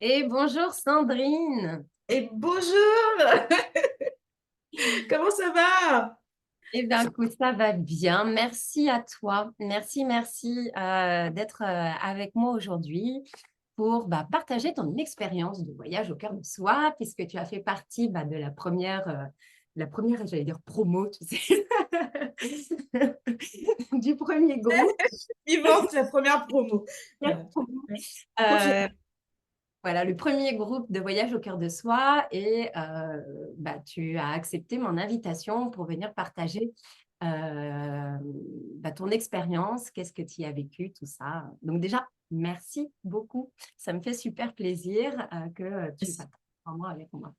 Et bonjour Sandrine. Et bonjour! Comment ça va? Eh bien, écoute, ça va bien. Merci à toi. Merci d'être avec moi aujourd'hui pour partager ton expérience de voyage au cœur de soi, puisque tu as fait partie de la première, j'allais dire promo, tu sais, du premier groupe. Vivante, la première promo. Voilà. Euh, Confirmé. Voilà, le premier groupe de voyage au cœur de soi et tu as accepté mon invitation pour venir partager ton expérience, qu'est-ce que tu y as vécu, tout ça. Donc déjà, merci beaucoup. Ça me fait super plaisir que tu Aussi. partages vraiment avec moi.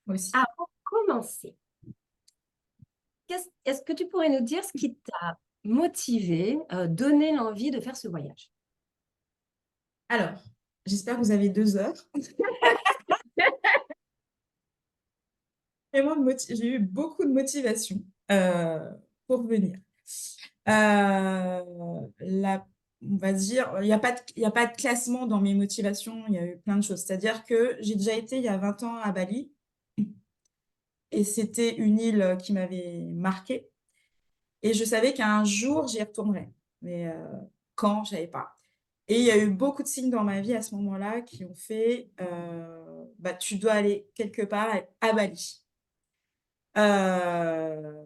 Moi aussi. Avant de commencer, est-ce que tu pourrais nous dire ce qui t'a motivé, donné l'envie de faire ce voyage? Alors, j'espère que vous avez 2 heures. J'ai eu beaucoup de motivation euh, pour venir. La, on va dire, il y a pas de classement dans mes motivations, il y a eu plein de choses. C'est-à-dire que j'ai déjà été il y a 20 ans à Bali et c'était une île qui m'avait marquée. Et je savais qu'un jour, j'y retournerais. Mais quand, je savais pas. Et il y a eu beaucoup de signes dans ma vie à ce moment-là qui ont fait, tu dois aller quelque part à Bali. Euh,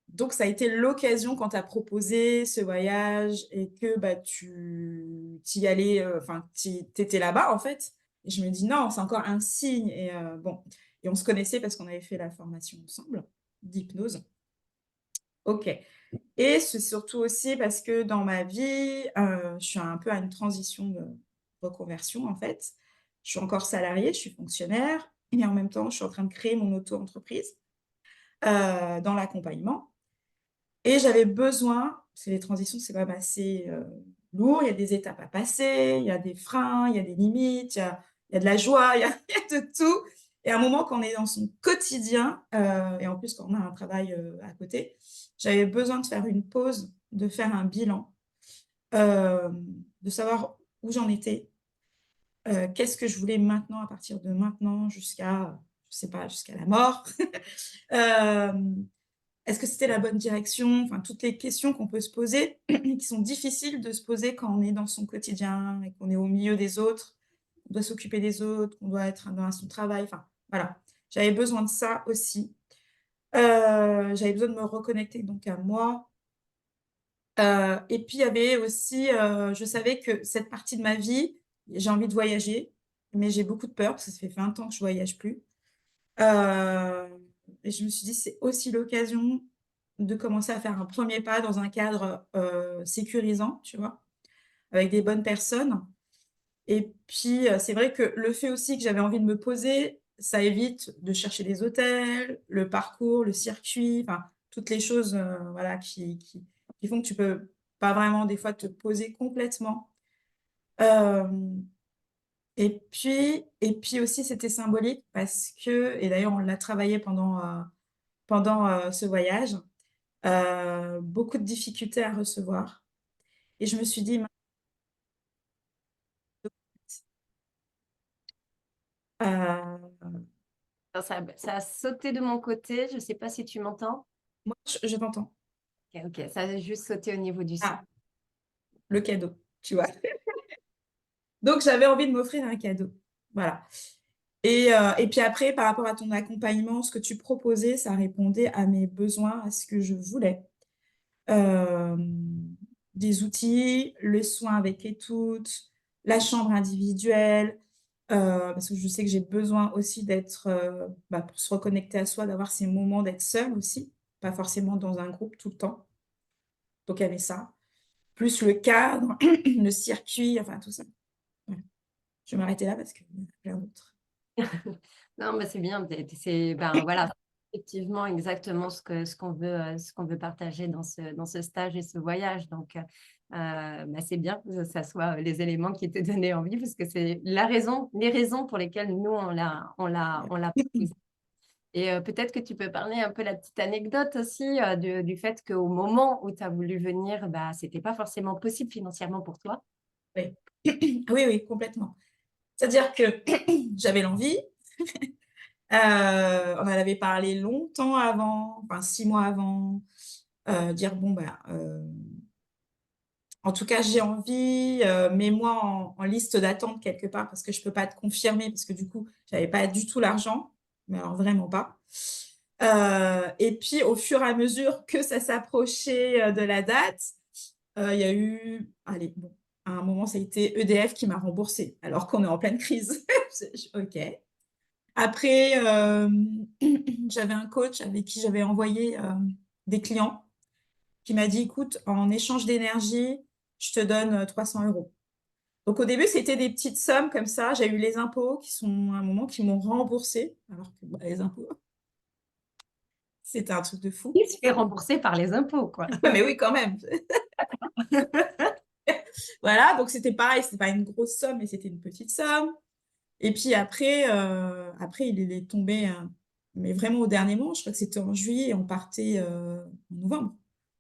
donc, ça a été l'occasion quand tu as proposé ce voyage et que tu y allais, enfin, tu étais là-bas, en fait. Et je me dis, non, c'est encore un signe. Et bon, et on se connaissait parce qu'on avait fait la formation ensemble d'hypnose. Ok. Et c'est surtout aussi parce que dans ma vie, je suis un peu à une transition de reconversion, en fait. Je suis encore salariée, je suis fonctionnaire, et en même temps, je suis en train de créer mon auto-entreprise dans l'accompagnement. Et j'avais besoin, parce que les transitions, c'est quand même assez lourd, il y a des étapes à passer, il y a des freins, il y a des limites, il y a de la joie, il y a de tout. Et à un moment, quand on est dans son quotidien, et en plus quand on a un travail à côté, j'avais besoin de faire une pause, de faire un bilan, euh, de savoir où j'en étais, qu'est-ce que je voulais maintenant, à partir de maintenant jusqu'à, je sais pas, jusqu'à la mort. Euh, est-ce que c'était la bonne direction? Enfin, toutes les questions qu'on peut se poser, qui sont difficiles de se poser quand on est dans son quotidien et qu'on est au milieu des autres, on doit s'occuper des autres, qu'on doit être dans son travail. Enfin, voilà. J'avais besoin de ça aussi. J'avais besoin de me reconnecter donc à moi. Et puis, il y avait aussi, je savais que cette partie de ma vie, j'ai envie de voyager, mais j'ai beaucoup de peur parce que ça fait 20 ans que je voyage plus. Euh, et je me suis dit, c'est aussi l'occasion de commencer à faire un premier pas dans un cadre sécurisant, tu vois, avec des bonnes personnes. Et puis, c'est vrai que le fait aussi que j'avais envie de me poser, ça évite de chercher des hôtels, le parcours, le circuit, enfin, toutes les choses voilà, qui font que tu peux pas vraiment des fois te poser complètement. Euh, et puis aussi, c'était symbolique parce que, et d'ailleurs, on l'a travaillé pendant ce voyage, beaucoup de difficultés à recevoir. Et je me suis dit, euh, Ça a sauté de mon côté, je ne sais pas si tu m'entends. moi, je t'entends. Ok, ok, ça a juste sauté au niveau du son. Ah, le cadeau, tu vois. Donc, j'avais envie de m'offrir un cadeau. Voilà. Et puis après, par rapport à ton accompagnement, ce que tu proposais, ça répondait à mes besoins, à ce que je voulais. Euh, des outils, le soin avec écoute, la chambre individuelle, parce que je sais que j'ai besoin aussi d'être, pour se reconnecter à soi, d'avoir ces moments d'être seule aussi, pas forcément dans un groupe tout le temps. Donc, il y avait ça. Plus le cadre, le circuit, enfin tout ça. Voilà. Je vais m'arrêter là parce qu'il y en a plein d'autres. Non, mais c'est bien. Voilà, effectivement exactement ce qu'on veut partager dans ce stage et ce voyage. Donc, c'est bien que ça soit les éléments qui t'aient donné envie, parce que c'est les raisons pour lesquelles nous, on l'a proposé. Et peut-être que tu peux parler un peu la petite anecdote aussi du fait qu'au moment où tu as voulu venir, c'était pas forcément possible financièrement pour toi. Oui, oui, oui, complètement. C'est-à-dire que j'avais l'envie, on en avait parlé longtemps avant, enfin 6 mois avant, dire bon, bah, en tout cas, j'ai envie, mets-moi en liste d'attente quelque part parce que je peux pas te confirmer parce que du coup, j'avais pas du tout l'argent, mais alors vraiment pas. Et puis au fur et à mesure que ça s'approchait, de la date, il y a eu allez, bon, à un moment, ça a été EDF qui m'a remboursé alors qu'on est en pleine crise. OK. Après, j'avais un coach avec qui j'avais envoyé, des clients qui m'a dit: «Écoute, en échange d'énergie, je te donne, 300 €». Donc au début, c'était des petites sommes comme ça. J'ai eu les impôts qui sont à un moment qui m'ont remboursé alors que, bah, les impôts, c'était un truc de fou. Il se fait rembourser par les impôts, quoi. Ouais, mais oui, quand même. Voilà, donc c'était pareil, c'était pas une grosse somme, mais c'était une petite somme. Et puis après il est tombé, mais vraiment au dernier moment, je crois que c'était en juillet et on partait, en novembre.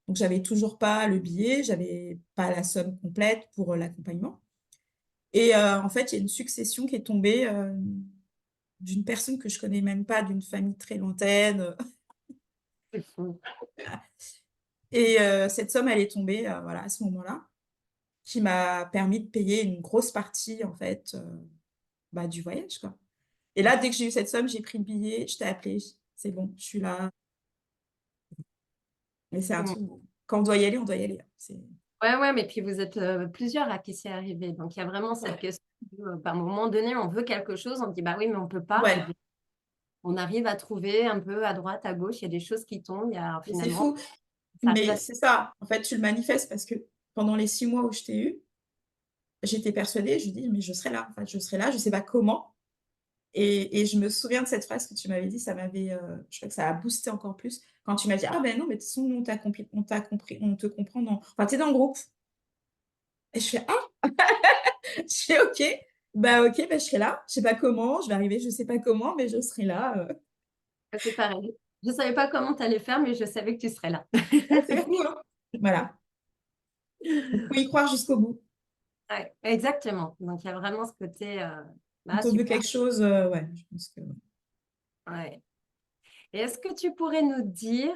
Donc j'avais toujours pas le billet, j'avais pas la somme complète pour, l'accompagnement. Et en fait, il y a une succession qui est tombée, d'une personne que je connais même pas, d'une famille très lointaine, C'est fou. et cette somme, elle est tombée, voilà, à ce moment-là, qui m'a permis de payer une grosse partie, en fait, bah, du voyage, quoi. Et là, dès que j'ai eu cette somme, j'ai pris le billet, je t'ai appelé, c'est bon, je suis là. Mais c'est un Mmh. truc, quand on doit y aller, on doit y aller, hein. C'est Ouais, ouais, mais puis vous êtes, plusieurs à qui c'est arrivé. Donc il y a vraiment cette ouais, question de, à un moment donné, on veut quelque chose, on dit: «Bah oui, mais on peut pas» et voilà. bien, on arrive à trouver un peu à droite, à gauche, il y a des choses qui tombent, il y a Mais c'est finalement, fou, ça arrive mais à se c'est ça. En fait, tu le manifestes parce que pendant les 6 mois où je t'ai eu, j'étais persuadée, je dis: «Mais je serai là, en fait, je serai là, je sais pas comment». Et je me souviens de cette phrase que tu m'avais dit, ça m'avait, je crois que ça a boosté encore plus quand tu m'as dit: «Ah ben non, mais de toute façon, nous, on t'a compris, on te comprend dans enfin, tu es dans le groupe». Et je fais: «Ah!» Je fais: «OK, bah, OK, bah, je serai là. Je sais pas comment, je vais arriver, je sais pas comment, mais je serai là, c'est pareil. Je savais pas comment tu allais faire, mais je savais que tu serais là. C'est fou, hein? Voilà, il faut y croire jusqu'au bout. Ouais, exactement. Donc il y a vraiment ce côté, Quand bah, on veut super, quelque chose, ouais, je pense que ouais. Et est-ce que tu pourrais nous dire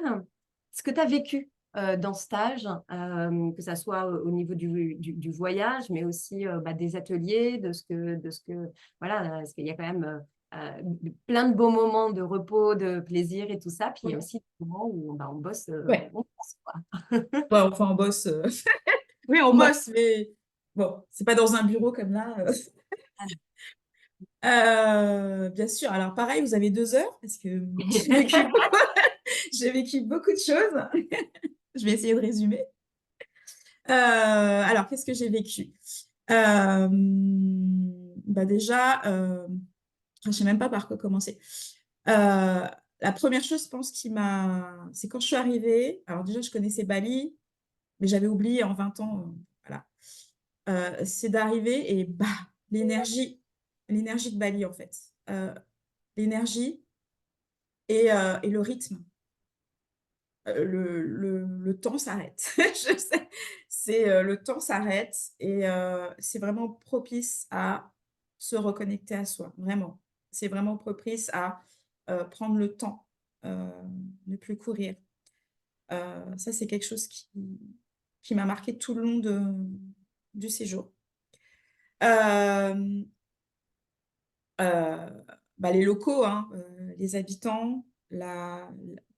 ce que tu as vécu, dans ce stage, que ça soit au niveau du voyage, mais aussi, bah, des ateliers, de ce que voilà, parce qu'il y a quand même, plein de beaux moments de repos, de plaisir et tout ça. Puis il y a ouais, aussi des moments où, bah, ouais, on bosse, quoi. ouais, enfin, on bosse, oui, on On bosse. bosse, mais bon, c'est pas dans un bureau comme là, bien sûr. Alors pareil, vous avez 2 heures parce que j'ai vécu beaucoup de choses. Je vais essayer de résumer. Alors qu'est-ce que j'ai vécu? Bah, déjà, je sais même pas par quoi commencer. La première chose, je pense, c'est quand je suis arrivée, alors déjà, je connaissais Bali, mais j'avais oublié en 20 ans, voilà. C'est d'arriver et bah, l'énergie de Bali, en fait. L'énergie et le rythme. Le temps s'arrête. Je sais, le temps s'arrête et c'est vraiment propice à se reconnecter à soi, vraiment. C'est vraiment propice à, prendre le temps, heu, ne plus courir. Ça, c'est quelque chose qui m'a marquée tout le long du séjour. Hem, bah, les locaux, hein, les habitants,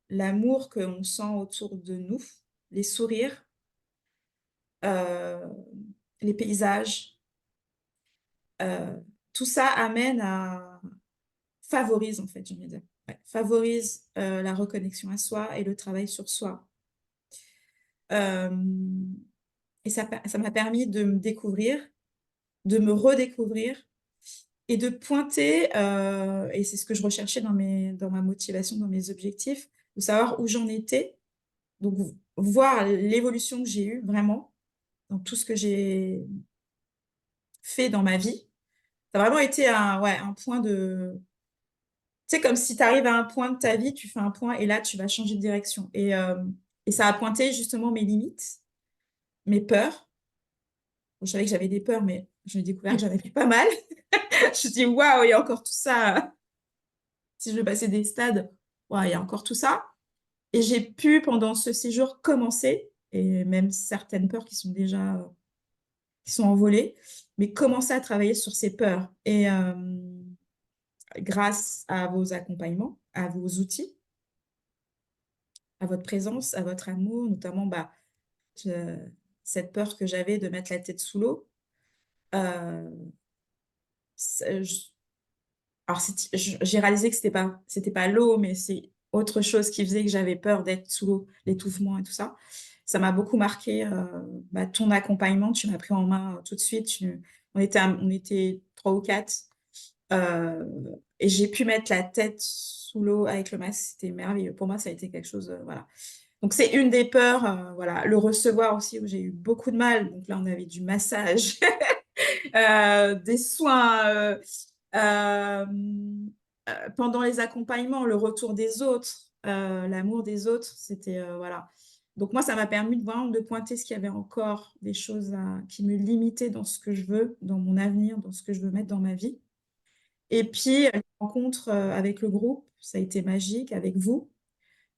l'amour qu'on sent autour de nous, les sourires, heu, les paysages, tout ça amène à favorise en fait, j'ai envie de dire. Ouais, favorise, la reconnexion à soi et le travail sur soi. Hem et ça m'a permis de me découvrir, de me redécouvrir et de pointer, et c'est ce que je recherchais dans ma motivation, dans mes objectifs, de savoir où j'en étais, donc voir l'évolution que j'ai eue vraiment dans tout ce que j'ai fait dans ma vie. Ça a vraiment été un point de tu sais, comme si tu arrives à un point de ta vie, tu fais un point et là, tu vas changer de direction et ça a pointé justement mes limites, mes peurs, je savais que j'avais des peurs, mais j'ai découvert que j'en avais pas mal. Je me dis, waouh, il y a encore tout ça. Si je veux passer des stades, waouh, il y a encore tout ça. Et j'ai pu, pendant ce séjour, commencer, et même certaines peurs qui sont déjà, qui sont envolées, mais commencer à travailler sur ces peurs. Et grâce à vos accompagnements, à vos outils, à votre présence, à votre amour, notamment bah, je- cette peur que j'avais de mettre la tête sous l'eau. Euh, alors, j'ai réalisé que c'était pas l'eau, mais c'est autre chose qui faisait que j'avais peur d'être sous l'eau, l'étouffement et tout ça. Ça m'a beaucoup marqué, bah, ton accompagnement. Tu m'as pris en main tout de suite. On était trois ou quatre. euh, et j'ai pu mettre la tête sous l'eau avec le masque. C'était merveilleux. Pour moi, ça a été quelque chose, voilà. Donc, c'est une des peurs, voilà. Le recevoir aussi, où j'ai eu beaucoup de mal. Donc là, on avait du massage, des soins. Euh, pendant les accompagnements, le retour des autres, l'amour des autres, c'était voilà. Donc moi, ça m'a permis vraiment de pointer ce qu'il y avait encore des choses qui me limitaient dans ce que je veux, dans mon avenir, dans ce que je veux mettre dans ma vie. Et puis, les rencontres avec le groupe, ça a été magique avec vous,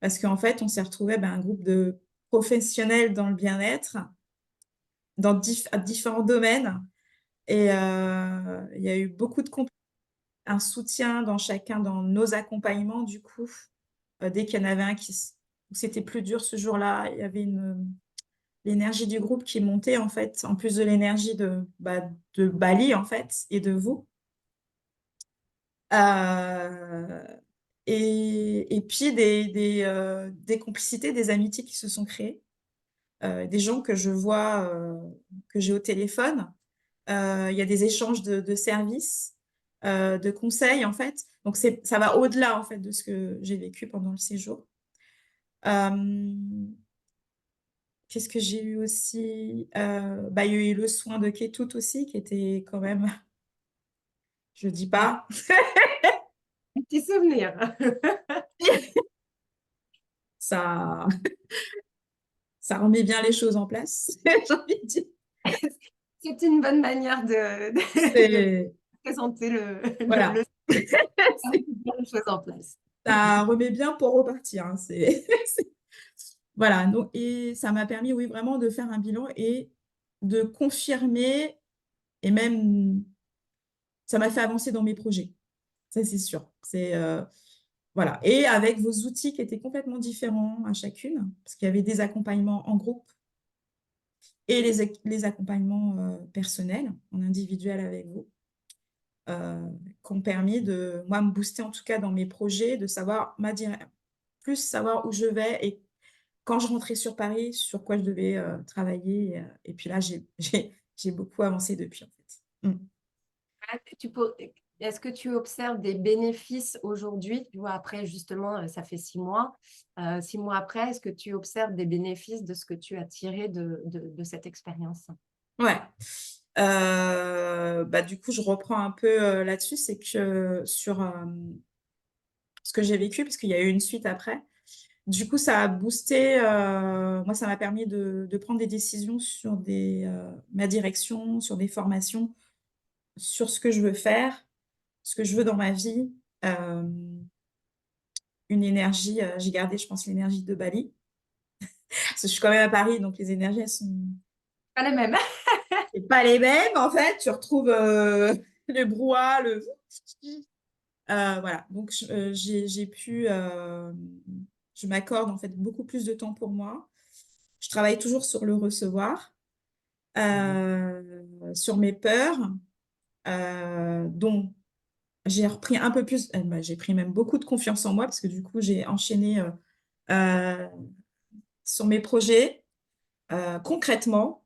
parce qu'en fait, on s'est retrouvés un groupe de professionnels dans le bien-être, dans différents domaines. Et il y a eu beaucoup de un soutien dans chacun, dans nos accompagnements, du coup. Dès qu'il y en avait un où c'était plus dur ce jour-là, il y avait l'énergie du groupe qui montait, en fait, en plus de l'énergie de Bali, en fait, et de vous. Euh, et puis des complicités, des amitiés qui se sont créées, des gens que je vois, que j'ai au téléphone. Il y a des échanges de services, de conseils, en fait. Donc, ça va au-delà, en fait, de ce que j'ai vécu pendant le séjour. Euh, Qu'est-ce que j'ai eu aussi? Bah, il y a eu le soin de Ketut aussi, qui était quand même, je dis pas, Un petit souvenir. ça, ça remet bien les choses en place, j'ai envie de dire. C'est une bonne manière de C'est, présenter voilà. C'est- les choses en place. Ça remet bien pour repartir, hein. Voilà. Donc, et ça m'a permis, oui, vraiment de faire un bilan et de confirmer, et même, ça m'a fait avancer dans mes projets. Ça, c'est sûr. Voilà. Et avec vos outils qui étaient complètement différents à chacune, parce qu'il y avait des accompagnements en groupe et les accompagnements personnels, en individuel avec vous, euh, qui ont permis de, moi, me booster en tout cas dans mes projets, de savoir plus savoir où je vais et quand je rentrais sur Paris, sur quoi je devais travailler. Et puis là, j'ai beaucoup avancé depuis, en fait. Mm. Est-ce que tu observes des bénéfices aujourd'hui? Tu vois, après, justement, ça fait 6 mois. 6 mois après, est-ce que tu observes des bénéfices de ce que tu as tiré de cette expérience? Ouais. Bah, du coup, je reprends un peu là-dessus, c'est que sur ce que j'ai vécu, parce qu'il y a eu une suite après, du coup, ça a boosté, moi, ça m'a permis de prendre des décisions sur ma direction, sur des formations, sur ce que je veux faire, ce que je veux dans ma vie. Euh, une énergie, j'ai gardé, je pense, l'énergie de Bali, parce que je suis quand même à Paris, donc les énergies, elles sont Pas les mêmes. c'est pas les mêmes, en fait. Tu retrouves le brouhaha, voilà, donc j'ai pu, je m'accorde en fait beaucoup plus de temps pour moi. Je travaille toujours sur le recevoir, sur mes peurs, dont j'ai repris un peu plus, bah, j'ai pris même beaucoup de confiance en moi parce que du coup j'ai enchaîné euh, sur mes projets concrètement.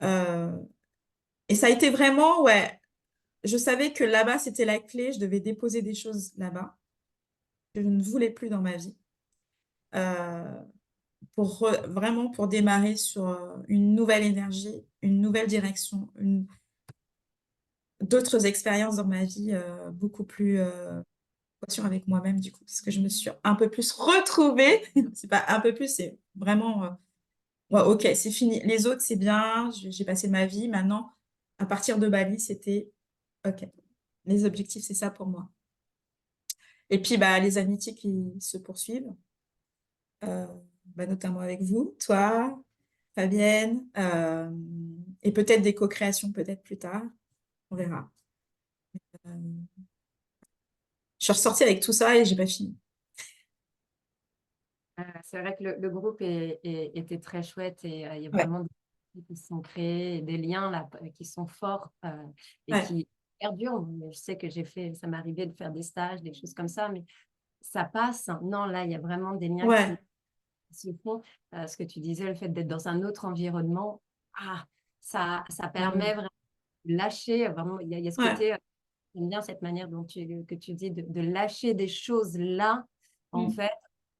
Euh, et ça a été vraiment, ouais, je savais que là-bas c'était la clé, je devais déposer des choses là-bas que je ne voulais plus dans ma vie. Euh, vraiment pour démarrer sur une nouvelle énergie, une nouvelle direction, d'autres expériences dans ma vie beaucoup plus avec moi-même du coup, parce que je me suis un peu plus retrouvée. C'est pas un peu plus, c'est vraiment Ouais, ok, c'est fini. Les autres, c'est bien. J'ai passé ma vie. Maintenant, à partir de Bali, c'était ok. Les objectifs, c'est ça pour moi. Et puis, bah, les amitiés qui se poursuivent, euh, bah, notamment avec vous, toi, Fabienne, et peut-être des co-créations, peut-être plus tard. On verra. Euh, je suis ressortie avec tout ça et j'ai pas fini. C'est vrai que le groupe était très chouette et il y a Ouais, vraiment des choses qui se sont créés, et des liens là, qui sont forts et ouais, qui perdurent. Je sais que ça m'est arrivé de faire des stages, des choses comme ça, mais ça passe. Non, là, il y a vraiment des liens qui ouais, se font. Ce que tu disais, le fait d'être dans un autre environnement, ah, ça vraiment. permet vraiment de lâcher. Vraiment, il y a ce Ouais. côté, j'aime bien cette manière que tu dis de lâcher des choses là, en Mm. fait,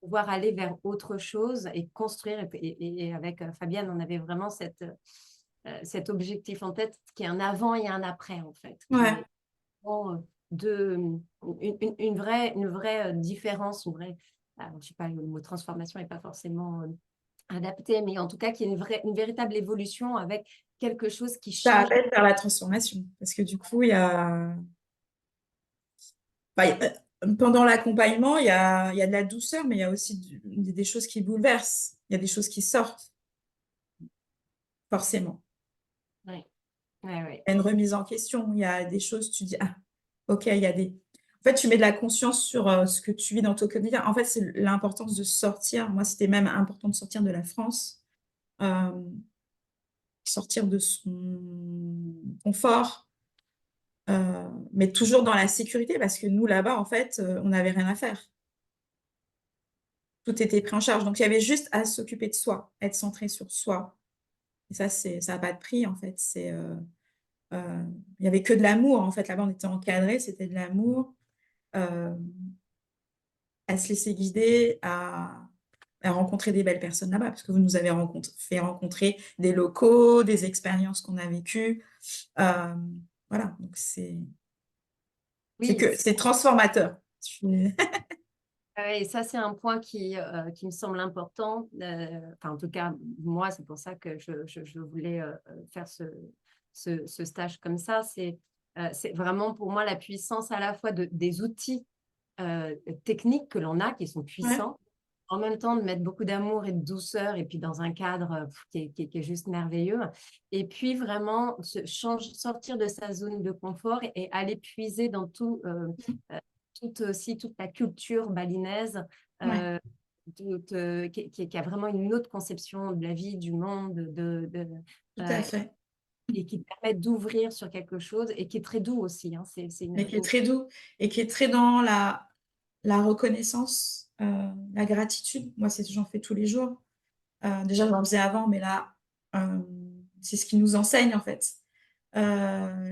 pouvoir aller vers autre chose et construire. Et avec Fabienne, on avait vraiment cet objectif en tête qui est un avant et un après, en fait, qui Ouais. est vraiment, une vraie différence, une vraie, je sais pas, le mot transformation n'est pas forcément adapté, mais en tout cas, qui est une véritable évolution avec quelque chose qui Ça change. appelle vers la transformation. Parce que du coup, il y a enfin, pendant l'accompagnement, il y a de la douceur, mais il y a aussi des choses qui bouleversent. Il y a des choses qui sortent, forcément. Ouais, ouais, ouais. Il y a une remise en question. Il y a des choses, tu dis, ah, ok, il y a des. En fait, tu mets de la conscience sur ce que tu vis dans ton quotidien. En fait, c'est l'importance de sortir. Moi, c'était même important de sortir de la France, euh, sortir de son confort, mais toujours dans la sécurité, parce que nous, là-bas, en fait, on n'avait rien à faire. Tout était pris en charge. Donc, il y avait juste à s'occuper de soi, être centré sur soi. Et ça, ça n'a pas de prix, en fait. Euh, il n'y avait que de l'amour, en fait. Là-bas, on était encadré, c'était de l'amour. Euh, à se laisser guider, à rencontrer des belles personnes là-bas, parce que vous nous avez fait rencontrer des locaux, des expériences qu'on a vécues. Euh, voilà, donc Oui, c'est transformateur. et ça, c'est un point qui me semble important. Enfin, en tout cas, moi, c'est pour ça que je voulais faire ce stage comme ça. C'est vraiment pour moi la puissance à la fois des outils techniques que l'on a, qui sont Ouais, puissants, en même temps de mettre beaucoup d'amour et de douceur, et puis dans un cadre qui est juste merveilleux. Et puis vraiment sortir de sa zone de confort et aller puiser dans euh, toute la culture balinaise, ouais, euh, qui a vraiment une autre conception de la vie, du monde, tout à euh, fait. et qui permet d'ouvrir sur quelque chose et qui est très doux aussi. Hein. Et qui est très doux et qui est très dans la reconnaissance, la gratitude. Moi, j'en fais tous les jours. Déjà, j'en faisais avant, mais là, euh, c'est ce qui nous enseigne, en fait.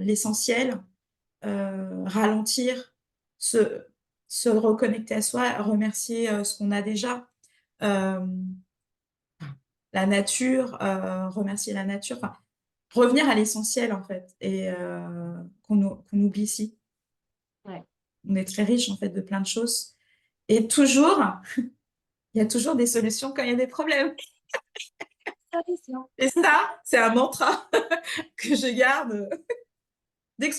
L'essentiel, ralentir, se, se reconnecter à soi, remercier ce qu'on a déjà. Euh, la nature, remercier la nature, enfin, revenir à l'essentiel, en fait, et qu'on oublie ici. Ouais. On est très riche, en fait, de plein de choses. Et toujours, il y a toujours des solutions quand il y a des problèmes. Et ça, c'est un mantra que je garde. Dès que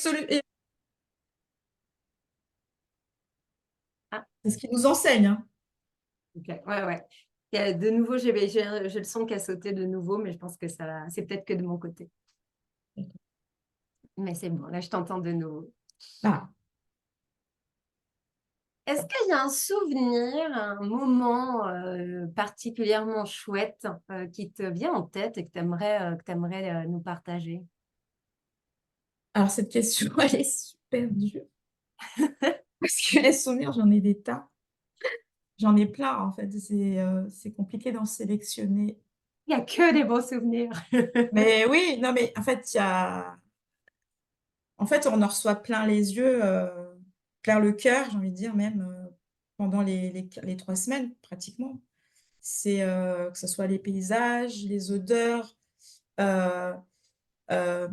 Ah, c'est ce qui nous enseigne. Hein. ok. Ouais, ouais. De nouveau, j'ai le son qui a sauté de nouveau, mais je pense que c'est peut-être que de mon côté. Mais c'est bon, là, je t'entends de nouveau. Ah. Est-ce qu'il y a un souvenir, un moment particulièrement chouette qui te vient en tête et que tu aimerais nous partager? Alors, cette question, elle est super dure. Parce que les souvenirs, j'en ai des tas. J'en ai plein, en fait. C'est compliqué d'en sélectionner. Il n'y a que des beaux souvenirs. Mais oui, non, mais en fait, en fait, on en reçoit plein les yeux, plein le cœur, j'ai envie de dire, même pendant les 3 semaines, pratiquement. C'est que ce soit les paysages, les odeurs, euh, euh,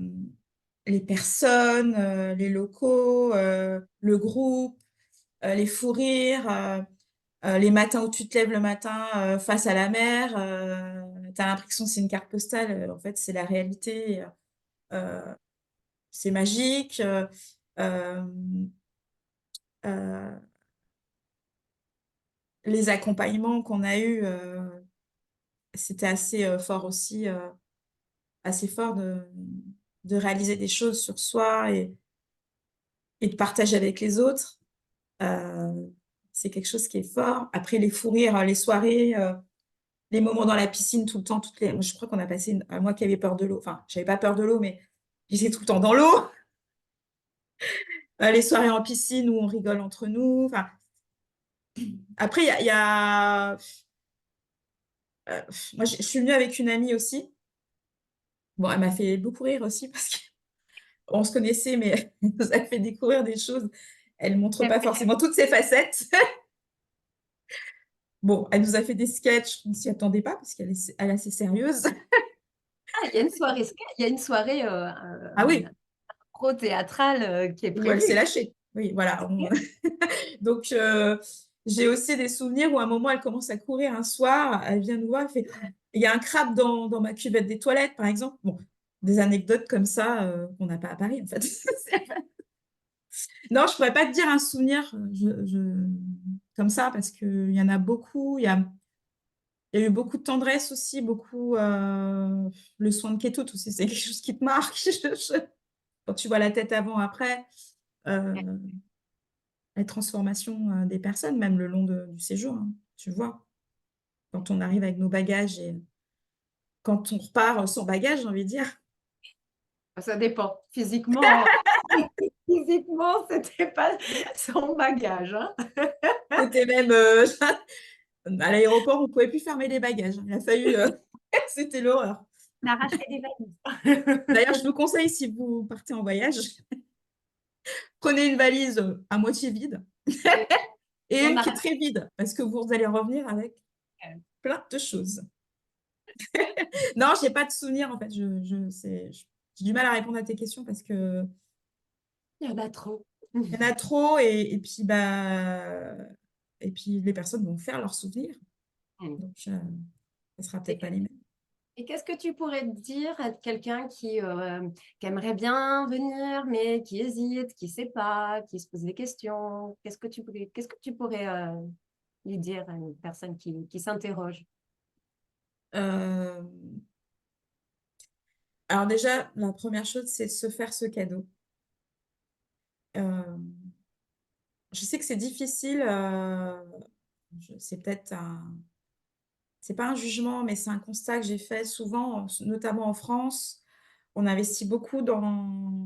les personnes, les locaux, le groupe, les fous rires, Les matins où tu te lèves le matin face à la mer, tu as l'impression que c'est une carte postale. En fait, c'est la réalité. Euh, c'est magique. Euh, euh, les accompagnements qu'on a eus, c'était assez fort aussi, assez fort de réaliser des choses sur soi et de partager avec les autres. Euh, c'est quelque chose qui est fort. Après, les fous rires, les soirées, les moments dans la piscine tout le temps, moi, je crois qu'on a passé moi qui avais peur de l'eau. Enfin, j'avais pas peur de l'eau, mais j'étais tout le temps dans l'eau. Les soirées en piscine où on rigole entre nous. Enfin, après, moi, je suis venue avec une amie aussi. Bon, elle m'a fait beaucoup rire aussi parce qu'on se connaissait, mais elle nous a fait découvrir des choses. Elle ne montre pas forcément toutes ses facettes. Bon, elle nous a fait des sketchs, on ne s'y attendait pas parce qu'elle est assez sérieuse. Ah, il y a une soirée, il y a une soirée Ah oui, pro-théâtrale qui est où elle s'est prévue. lâchée. Oui, voilà. Donc, j'ai aussi des souvenirs où à un moment, elle commence à courir un soir, elle vient nous voir, elle fait, il y a un crabe dans ma cuvette des toilettes, par exemple. Bon, des anecdotes comme ça qu'on n'a pas à Paris, en fait. Non, je pourrais pas te dire un souvenir comme ça parce qu'il y en a beaucoup. Il y a eu beaucoup de tendresse aussi, beaucoup le soin de Kétoute aussi, c'est quelque chose qui te marque. Quand tu vois la tête avant, après, euh, la transformation des personnes, même le long du séjour, hein, tu vois. Quand on arrive avec nos bagages et quand on repart sans bagage, j'ai envie de dire. Ça dépend. Physiquement, physiquement, c'était pas son bagage, hein. C'était même à l'aéroport, on ne pouvait plus fermer les bagages. Il a fallu. C'était l'horreur. On a racheté des valises. D'ailleurs, je vous conseille, si vous partez en voyage, prenez une valise à moitié vide et On une a qui est très vide parce que vous allez revenir avec racheté. plein de choses. Non, je n'ai pas de souvenir en fait. J'ai du mal à répondre à tes questions parce que Il y en a trop. il y en a trop et puis les personnes vont faire leurs souvenirs. Donc, ce ne sera peut-être pas les mêmes. Et qu'est-ce que tu pourrais dire à quelqu'un qui aimerait bien venir, mais qui hésite, qui ne sait pas, qui se pose des questions? Qu'est-ce que tu pourrais lui dire à une personne qui s'interroge? Euh, alors déjà, la première chose, c'est de se faire ce cadeau. Euh, je sais que c'est difficile. C'est peut-être c'est pas un jugement, mais c'est un constat que j'ai fait souvent, notamment en France. On investit beaucoup dans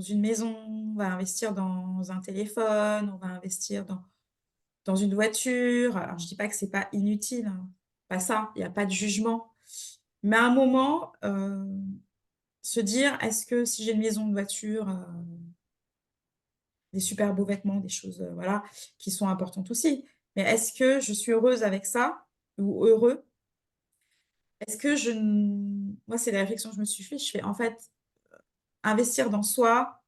une maison, on va investir dans un téléphone, on va investir dans une voiture. Alors, je dis pas que c'est pas inutile, hein. Pas ça, il n'y a pas de jugement. Mais à un moment, se dire, est-ce que si j'ai une maison, une voiture, des super beaux vêtements, des choses, voilà, qui sont importantes aussi. Mais est-ce que je suis heureuse avec ça ou heureux? Est-ce que moi, c'est la réflexion que je me suis fait. Je fais, en fait, investir dans soi,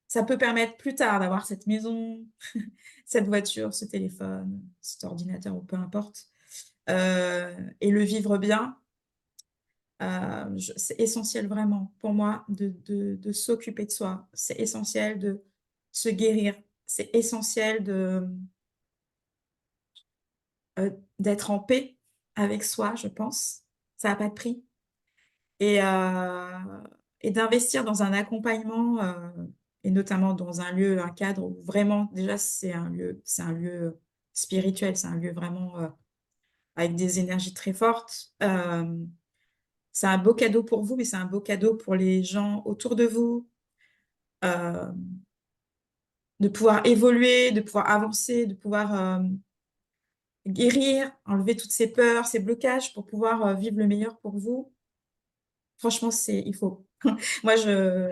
ça peut permettre plus tard d'avoir cette maison, cette voiture, ce téléphone, cet ordinateur ou peu importe, et le vivre bien. C'est essentiel vraiment pour moi de s'occuper de soi. C'est essentiel de se guérir. C'est essentiel euh, d'être en paix avec soi, je pense. Ça n'a pas de prix. Et, euh, et d'investir dans un accompagnement, et notamment dans un lieu, un cadre où vraiment, déjà, c'est un lieu spirituel, c'est un lieu vraiment avec des énergies très fortes. C'est un beau cadeau pour vous, mais c'est un beau cadeau pour les gens autour de vous, euh, de pouvoir évoluer, de pouvoir avancer, de pouvoir guérir, enlever toutes ces peurs, ces blocages pour pouvoir vivre le meilleur pour vous. Franchement, il faut. Moi,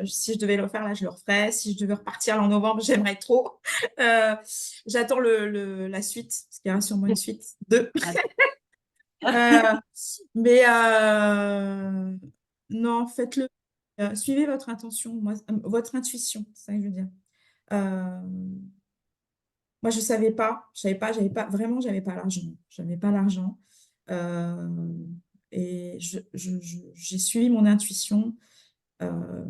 si je devais le refaire, là, je le referais. Si je devais repartir là, en novembre, j'aimerais trop. Euh, J'attends la suite, parce qu'il y aura sûrement une suite 2. Euh, mais non, faites-le. Suivez votre intention, votre intuition, c'est ça que je veux dire. Euh, moi, j'avais pas, vraiment, j'avais pas l'argent. J'avais pas l'argent. Euh, et j'ai suivi mon intuition. euh,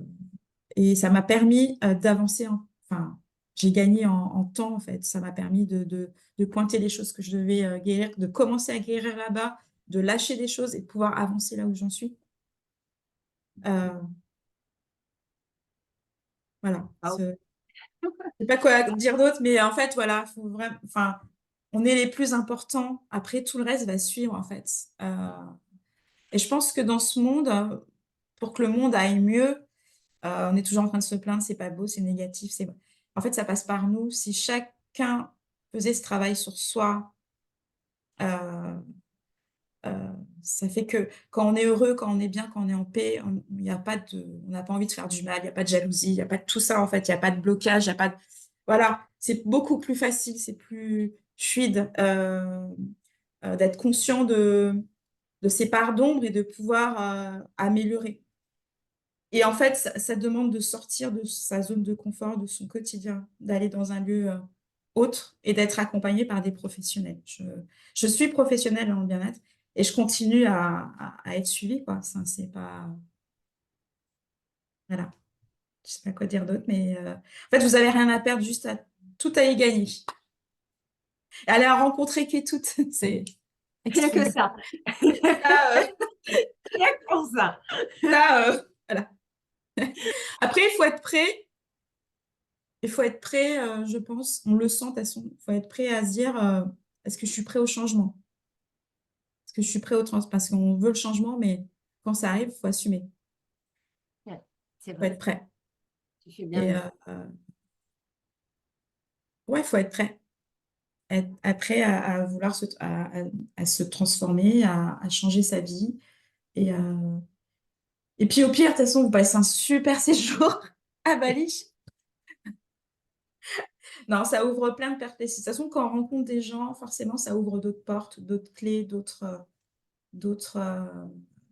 et ça m'a permis d'avancer. Enfin, j'ai gagné en temps, en fait. Ça m'a permis de pointer les choses que je devais guérir, de commencer à guérir là-bas, de lâcher des choses et de pouvoir avancer là où j'en suis. Euh, voilà. Waouh. Je sais pas quoi dire d'autre, mais en fait, voilà, faut vraiment, enfin, on est les plus importants. Après, tout le reste va suivre, en fait. Et je pense que dans ce monde, pour que le monde aille mieux, on est toujours en train de se plaindre, c'est pas beau, c'est négatif. En fait, ça passe par nous. Si chacun faisait ce travail sur soi, euh, euh, ça fait que quand on est heureux, quand on est bien, quand on est en paix, il y a pas on n'a pas envie de faire du mal, il n'y a pas de jalousie, il n'y a pas de tout ça, en fait. Il n'y a pas de blocage, il y a pas de... Voilà, c'est beaucoup plus facile, c'est plus fluide d'être conscient de ses parts d'ombre et de pouvoir améliorer. Et en fait, ça demande de sortir de sa zone de confort, de son quotidien, d'aller dans un lieu autre et d'être accompagné par des professionnels. Je suis professionnelle dans le bien-être et je continue à être suivie, quoi. Ça, c'est pas... Voilà. Je sais pas quoi dire d'autre, mais en fait, vous avez rien à perdre, juste tout à y gagner. Aller à rencontrer qui toutes, c'est Rien que extraordinaire. ça. Ça, Rien que pour ça. voilà. Après, il faut être prêt. Il faut être prêt, je pense, on le sent de toute façon, il faut être prêt à se dire, est-ce que je suis prêt au changement? Est-ce que je suis prêt au trans? Parce qu'on veut le changement, mais quand ça arrive, il faut assumer, il Ouais, c'est faut vrai. être prêt. Tu fais bien Et de le ouais, il faut être prêt. Être prêt à vouloir à se transformer, à changer sa vie. Et, euh, et puis au pire, de toute façon, vous passez un super séjour à Bali. Non, ça ouvre plein de perspectives. De toute façon, quand on rencontre des gens, forcément, ça ouvre d'autres portes, d'autres clés, d'autres.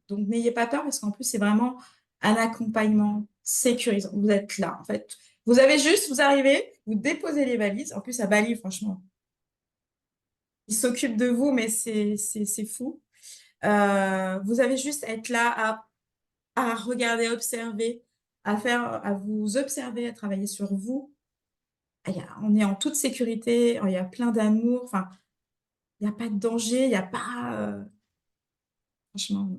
Donc, n'ayez pas peur parce qu'en plus, c'est vraiment un accompagnement sécurisant. Vous êtes là, en fait. Vous avez juste, vous arrivez, vous déposez les valises. En plus, à Bali, franchement, ils s'occupent de vous, mais c'est fou. Vous avez juste à être là, à regarder, observer, à vous observer, à travailler sur vous. On est en toute sécurité, il y a plein d'amour, enfin, il n'y a pas de danger, il n'y a pas... franchement,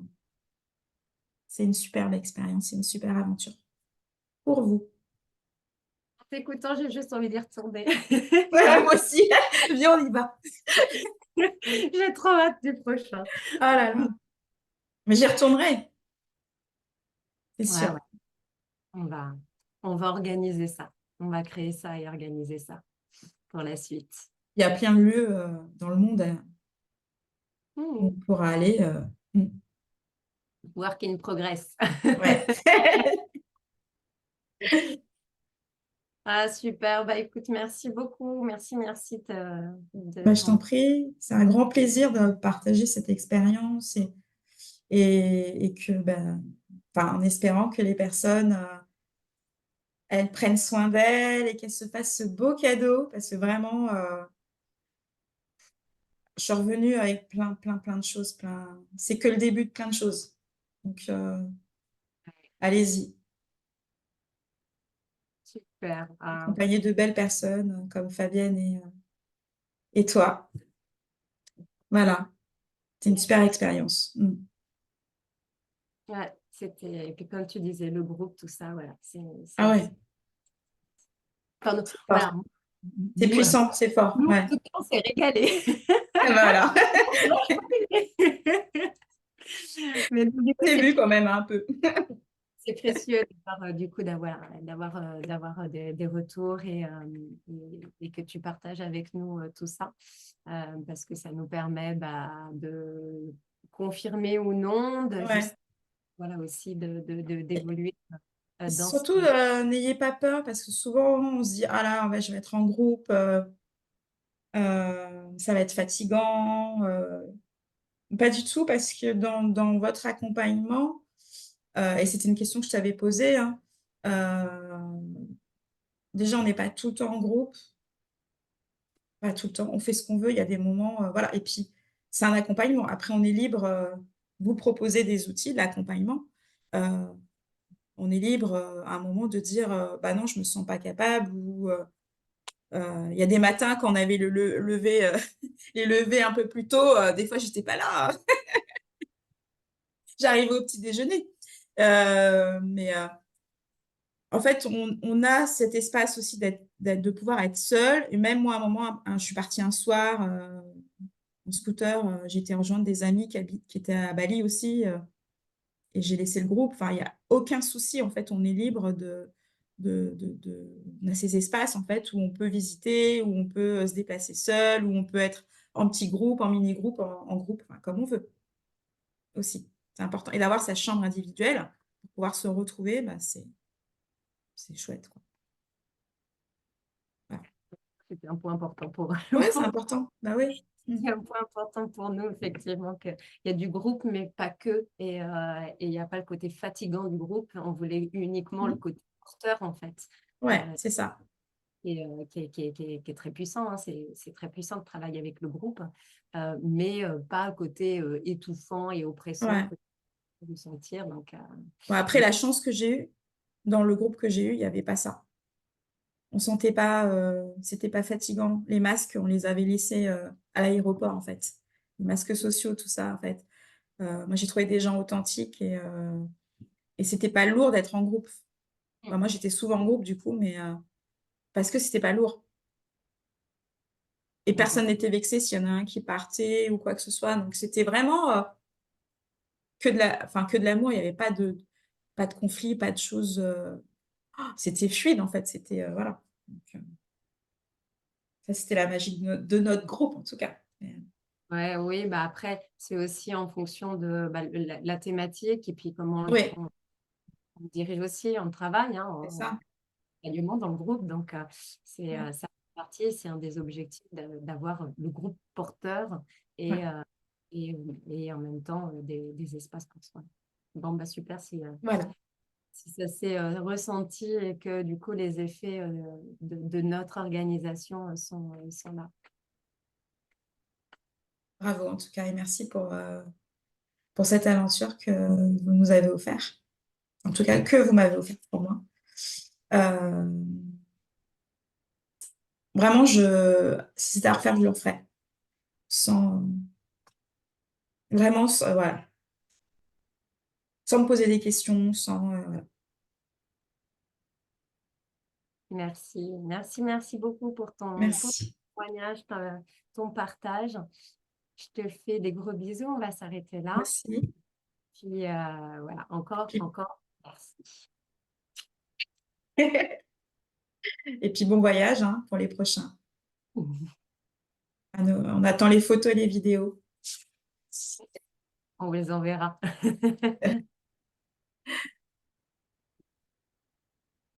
c'est une superbe expérience, c'est une super aventure pour vous. En t'écoutant, j'ai juste envie d'y retourner. Ouais, moi aussi. Viens, on y va. J'ai trop hâte du prochain. Oh là là. Mais j'y retournerai, c'est Ouais, sûr. ouais. On va, on va organiser ça. On va créer ça et organiser ça pour la suite. Il y a plein de lieux dans le monde où on Mmh. pourra aller. Work in progress. Ouais. Ah, super. Bah, écoute, merci beaucoup. Merci, merci de Bah, je t'en ton... prie, c'est un grand plaisir de partager cette expérience et que, ben, enfin, en espérant que les personnes, elles prennent soin d'elles et qu'elles se fassent ce beau cadeau parce que vraiment, je suis revenue avec plein de choses. C'est que le début de plein de choses. Donc, allez-y, Super. Ah, accompagné de belles personnes comme Fabienne et toi. Voilà, c'est une super expérience. Mm. ouais, c'était... Et puis, comme tu disais, le groupe, tout ça, voilà. Ah ouais, Enfin, c'est voilà. fort. C'est Nous, puissant, c'est fort. nous, en Ouais. tout cas, on s'est régalés. Voilà. Mais du coup, J'ai c'est vu quand même un peu. c'est précieux d'avoir, du coup des retours et que tu partages avec nous tout ça parce que ça nous permet bah, de confirmer ou non, de Ouais. juste voilà aussi d'évoluer Et dans ce surtout, n'ayez pas peur parce que souvent on se dit, ah là, ouais, je vais être en groupe, ça va être fatigant. Pas du tout parce que dans votre accompagnement, et c'était une question que je t'avais posée, hein, déjà on n'est pas tout le temps en groupe. pas tout le temps. On fait ce qu'on veut. Il y a des moments, voilà. Et puis, c'est un accompagnement. Après, on est libre. Vous proposez des outils, de l'accompagnement. Euh, on est libre à un moment de dire, bah non, je me sens pas capable. Ou il y a des matins quand on avait levé, les levées un peu plus tôt. Des fois, j'étais pas là. J'arrivais au petit déjeuner. Mais en fait, on a cet espace aussi de pouvoir être seul. Et même moi, à un moment, je suis partie un soir en scooter. J'ai été rejoindre des amis qui étaient à Bali aussi. Et j'ai laissé le groupe. Enfin, il n'y a aucun souci. En fait, on est libre on a ces espaces, en fait, où on peut visiter, où on peut se déplacer seul, où on peut être en petit groupe, en mini-groupe, en groupe, enfin, comme on veut aussi. C'est important. Et d'avoir sa chambre individuelle pour pouvoir se retrouver, bah, c'est chouette, quoi. Voilà. C'était un point important pour, Ouais, c'est pour important. Bah oui. c'est un point important pour nous, effectivement, qu'il y a du groupe, mais pas que. Et il n'y a pas le côté fatigant du groupe. On voulait uniquement le Mm. côté porteur, en fait, Ouais, euh, c'est ça. qui est très puissant. Hein. C'est très puissant de travailler avec le groupe, mais pas le côté étouffant et oppressant Ouais. que vous sentir. Bon, après, Donc, la chance que j'ai eue, dans le groupe que j'ai eu, il n'y avait pas ça. On sentait pas, c'était pas fatigant. Les masques, on les avait laissés à l'aéroport, en fait. Les masques sociaux, tout ça, en fait. Moi, j'ai trouvé des gens authentiques et c'était pas lourd d'être en groupe. Enfin, moi, j'étais souvent en groupe, du coup, mais parce que c'était pas lourd. Et personne n'était vexé s'il y en a un qui partait ou quoi que ce soit. Donc, c'était vraiment enfin, que de l'amour. Il n'y avait pas de conflit, pas de choses. C'était fluide, en fait. C'était, voilà. Donc, ça, c'était la magie de notre groupe, en tout cas. ouais, oui, bah après, c'est aussi en fonction de bah, la thématique et puis comment Oui, on dirige aussi, on travaille, hein, c'est ça. accompagnement dans le groupe. Ouais, Ça fait partie, c'est un des objectifs d'avoir le groupe porteur ouais. et, euh, et en même temps des espaces pour soi. Bon, bah super Voilà. si ça s'est ressenti et que du coup les effets de notre organisation sont là. Bravo, en tout cas, et merci pour cette aventure que vous nous avez offert. En tout cas, que vous m'avez offert pour moi. Euh, Vraiment, si c'était à refaire, je le referais. Sans, vraiment, voilà. Sans me poser des questions, sans, voilà. Merci, merci, merci beaucoup pour ton Merci. témoignage, ton partage. Je te fais des gros bisous. On va s'arrêter là. Merci. Puis voilà, Puis- encore, merci. Et puis, bon voyage hein, pour les prochains. On attend les photos et les vidéos. On les enverra.